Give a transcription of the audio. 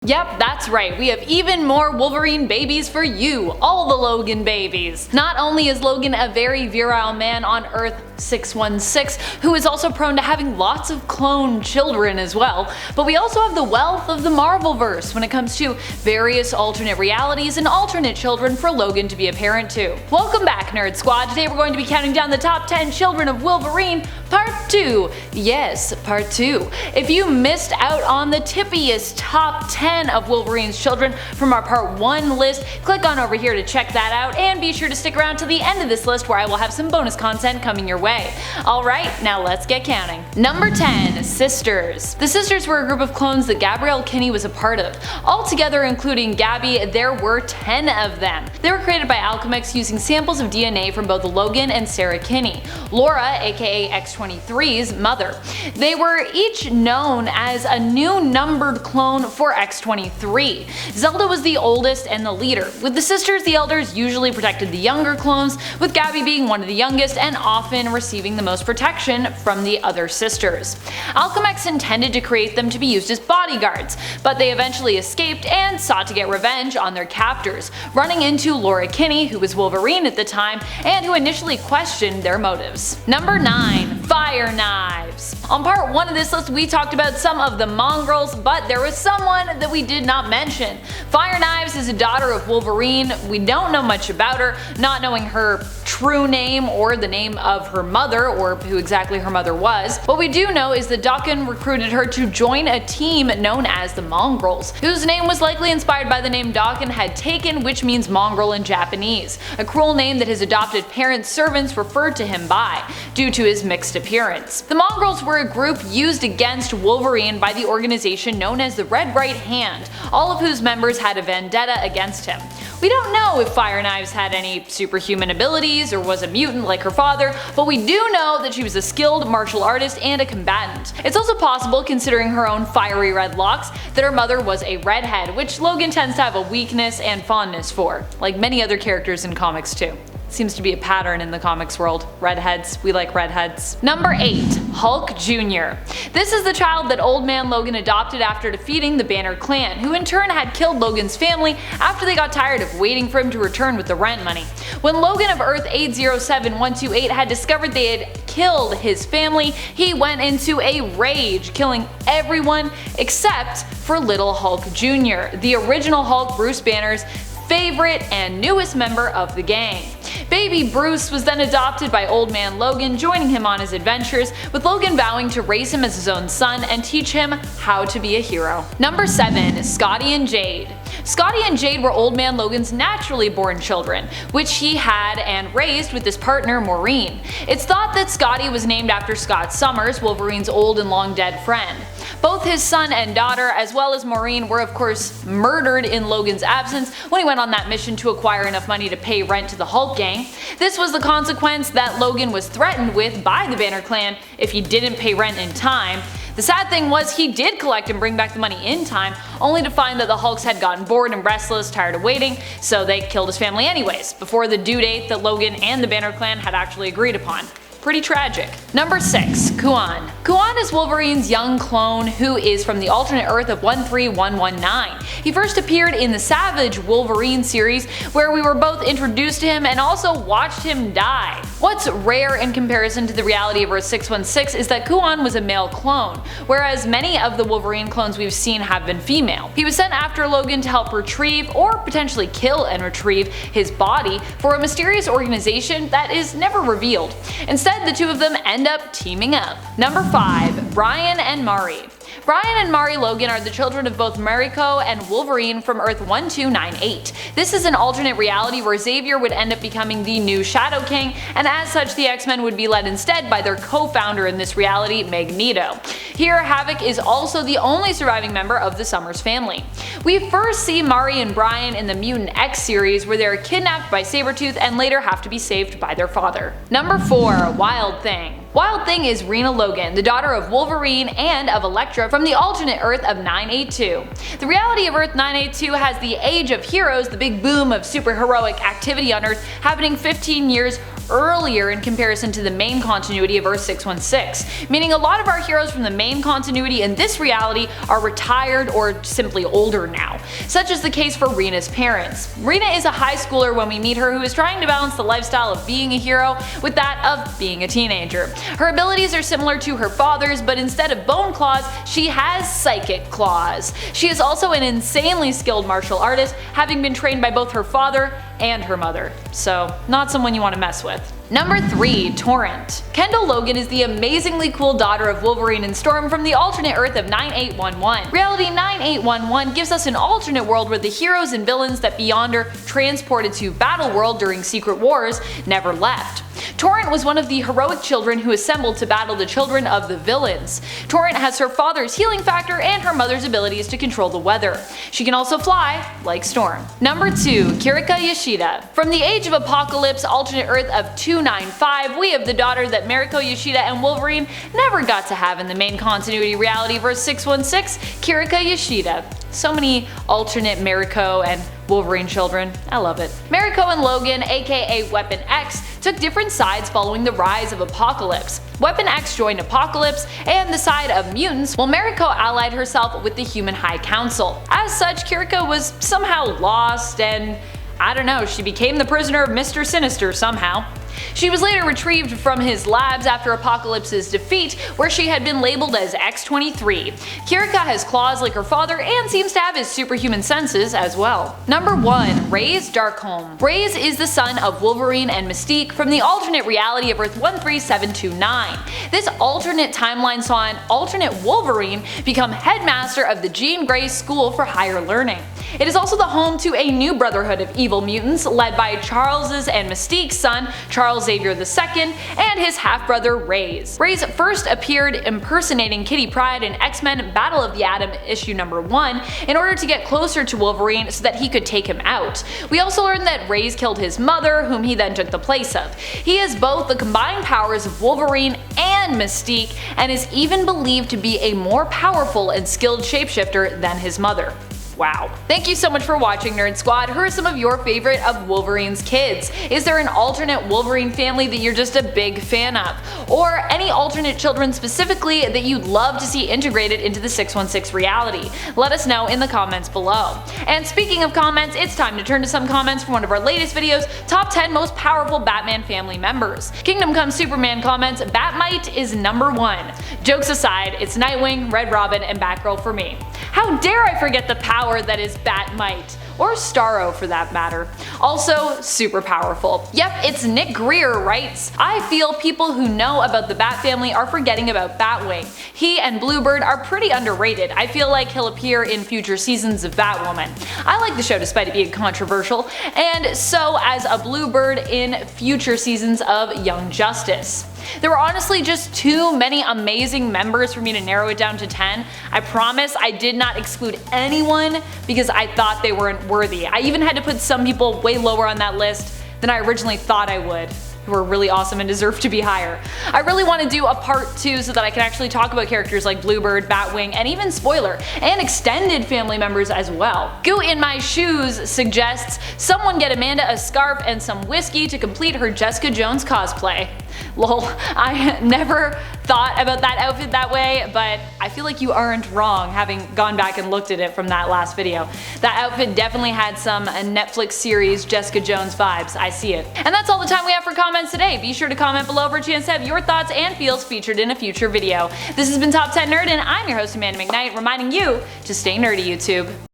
Yep, that's right, we have even more Wolverine babies for you, all the Logan babies. Not only is Logan a very virile man on Earth 616, who is also prone to having lots of clone children as well, but we also have the wealth of the Marvelverse when it comes to various alternate realities and alternate children for Logan to be a parent to. Welcome back, Nerd Squad. Today we're going to be counting down the top 10 Children of Wolverine Part 2. Yes, Part 2. If you missed out on the tippiest top 10 of Wolverine's children from our Part 1 list, click on over here to check that out, and be sure to stick around to the end of this list where I will have some bonus content coming your way. Alright, now let's get counting. Number 10. Sisters. The Sisters were a group of clones that Gabrielle Kinney was a part of. Altogether, including Gabby, there were 10 of them. They were created by Alchemix using samples of DNA from both Logan and Sarah Kinney, Laura aka X-23's mother. They were each known as a new numbered clone for X-23. Zelda was the oldest and the leader. With the sisters, the elders usually protected the younger clones, with Gabby being one of the youngest and often receiving the most protection from the other sisters. Alchemix intended to create them to be used as bodyguards, but they eventually escaped and sought to get revenge on their captors, running into Laura Kinney, who was Wolverine at the time, and who initially questioned their motives. Number 9. Fire Knives. On Part 1 of this list we talked about some of the mongrels, but there was someone that we did not mention. Fire Knives is a daughter of Wolverine. We don't know much about her, not knowing her true name or the name of her mother or who exactly her mother was. What we do know is that Daken recruited her to join a team known as the Mongrels, whose name was likely inspired by the name Daken had taken, which means mongrel in Japanese, a cruel name that his adopted parents' servants referred to him by, due to his mixed appearance. The Mongrels were a group used against Wolverine by the organization known as the Red Right Hand, all of whose members had a vendetta against him. We don't know if Fire Knives had any superhuman abilities or was a mutant like her father, but we do know that she was a skilled martial artist and a combatant. It's also possible, considering her own fiery red locks, that her mother was a redhead, which Logan tends to have a weakness and fondness for, like many other characters in comics too. Seems to be a pattern in the comics world. Redheads, we like redheads. Number 8. Hulk Jr. This is the child that Old Man Logan adopted after defeating the Banner clan, who in turn had killed Logan's family after they got tired of waiting for him to return with the rent money. When Logan of Earth 807128 had discovered they had killed his family, he went into a rage, killing everyone except for little Hulk Jr., the original Hulk, Bruce Banner's favorite and newest member of the gang. Baby Bruce was then adopted by Old Man Logan, joining him on his adventures, with Logan vowing to raise him as his own son and teach him how to be a hero. Number 7. Scotty and Jade. Scotty and Jade were Old Man Logan's naturally born children, which he had and raised with his partner Maureen. It's thought that Scotty was named after Scott Summers, Wolverine's old and long dead friend. Both his son and daughter, as well as Maureen, were of course murdered in Logan's absence when he went on that mission to acquire enough money to pay rent to the Hulk gang. This was the consequence that Logan was threatened with by the Banner clan if he didn't pay rent in time. The sad thing was he did collect and bring back the money in time, only to find that the Hulks had gotten bored and restless, tired of waiting, so they killed his family anyways, before the due date that Logan and the Banner clan had actually agreed upon. Pretty tragic. Number 6. KOUEN. KOUEN is Wolverine's young clone who is from the alternate Earth of 13119. He first appeared in the Savage Wolverine series, where we were both introduced to him and also watched him die. What's rare in comparison to the reality of Earth 616 is that KOUEN was a male clone, whereas many of the Wolverine clones we've seen have been female. He was sent after Logan to help retrieve, or potentially kill and retrieve, his body for a mysterious organization that is never revealed. Instead, the two of them end up teaming up. Number 5. Brian and Mari. Brian and Mari Logan are the children of both Mariko and Wolverine from Earth 1298. This is an alternate reality where Xavier would end up becoming the new Shadow King, and as such the X-Men would be led instead by their co-founder in this reality, Magneto. Here, Havoc is also the only surviving member of the Summers family. We first see Mari and Brian in the Mutant X series, where they are kidnapped by Sabretooth and later have to be saved by their father. Number 4. Wild Thing. Wild Thing is Rena Logan, the daughter of Wolverine and of Elektra from the alternate Earth of 982. The reality of Earth 982 has the Age of Heroes, the big boom of superheroic activity on Earth, happening 15 years earlier in comparison to the main continuity of Earth 616, meaning a lot of our heroes from the main continuity in this reality are retired or simply older now, such as the case for Rena's parents. Rena is a high schooler when we meet her who is trying to balance the lifestyle of being a hero with that of being a teenager. Her abilities are similar to her father's, but instead of bone claws, she has psychic claws. She is also an insanely skilled martial artist, having been trained by both her father and her mother, so not someone you want to mess with. Number 3. Torrent. Kendall Logan is the amazingly cool daughter of Wolverine and Storm from the alternate Earth of 9811. Reality 9811 gives us an alternate world where the heroes and villains that Beyonder transported to Battle World during Secret Wars never left. Torrent was one of the heroic children who assembled to battle the children of the villains. Torrent has her father's healing factor and her mother's abilities to control the weather. She can also fly, like Storm. Number 2. Kirika Yashida. From the Age of Apocalypse alternate Earth of 295, we have the daughter that Mariko Yashida and Wolverine never got to have in the main continuity reality verse 616, Kirika Yashida. So many alternate Mariko and Wolverine children. I love it. Mariko and Logan, aka Weapon X, took different sides following the rise of Apocalypse. Weapon X joined Apocalypse and the side of mutants, while Mariko allied herself with the Human High Council. As such, Kirika was somehow lost and I don't know, she became the prisoner of Mr. Sinister somehow. She was later retrieved from his labs after Apocalypse's defeat, where she had been labeled as X-23. Kirika has claws like her father and seems to have his superhuman senses as well. Number 1. RAZE Darkholme. RAZE is the son of Wolverine and Mystique from the alternate reality of Earth 13729. This alternate timeline saw an alternate Wolverine become headmaster of the Jean Grey School for Higher Learning. It is also the home to a new brotherhood of evil mutants led by Charles's and Mystique's son, Charles Xavier II, and his half-brother RAZE. RAZE first appeared impersonating Kitty Pryde in X-Men Battle of the Atom issue number 1 in order to get closer to Wolverine so that he could take him out. We also learned that RAZE killed his mother, whom he then took the place of. He has both the combined powers of Wolverine and Mystique, and is even believed to be a more powerful and skilled shapeshifter than his mother. Wow. Thank you so much for watching, Nerd Squad. Who are some of your favorite of Wolverine's kids? Is there an alternate Wolverine family that you're just a big fan of? Or any alternate children specifically that you'd love to see integrated into the 616 reality? Let us know in the comments below. And speaking of comments, it's time to turn to some comments from one of our latest videos, Top 10 Most Powerful Batman Family Members. Kingdom Come Superman comments, Batmite is number 1. Jokes aside, it's Nightwing, Red Robin, and Batgirl for me. How dare I forget the power that is Batmite, or Starro for that matter. Also super powerful. Yep, it's Nick Greer writes, I feel people who know about the Bat family are forgetting about Batwing. He and Bluebird are pretty underrated. I feel like he'll appear in future seasons of Batwoman. I like the show despite it being controversial, and so as a Bluebird in future seasons of Young Justice. There were honestly just too many amazing members for me to narrow it down to 10. I promise I did not exclude anyone because I thought they weren't worthy. I even had to put some people way lower on that list than I originally thought I would, who are really awesome and deserve to be higher. I really want to do a part 2 so that I can actually talk about characters like Bluebird, Batwing, and even Spoiler, and extended family members as well. Goo in My Shoes suggests someone get Amanda a scarf and some whiskey to complete her Jessica Jones cosplay. Lol, I never thought about that outfit that way, but I feel like you aren't wrong having gone back and looked at it from that last video. That outfit definitely had some Netflix series Jessica Jones vibes, I see it. And that's all the time we have for comments today. Be sure to comment below for a chance to have your thoughts and feels featured in a future video. This has been Top 10 Nerd, and I'm your host Amanda McKnight, reminding you to stay nerdy, YouTube.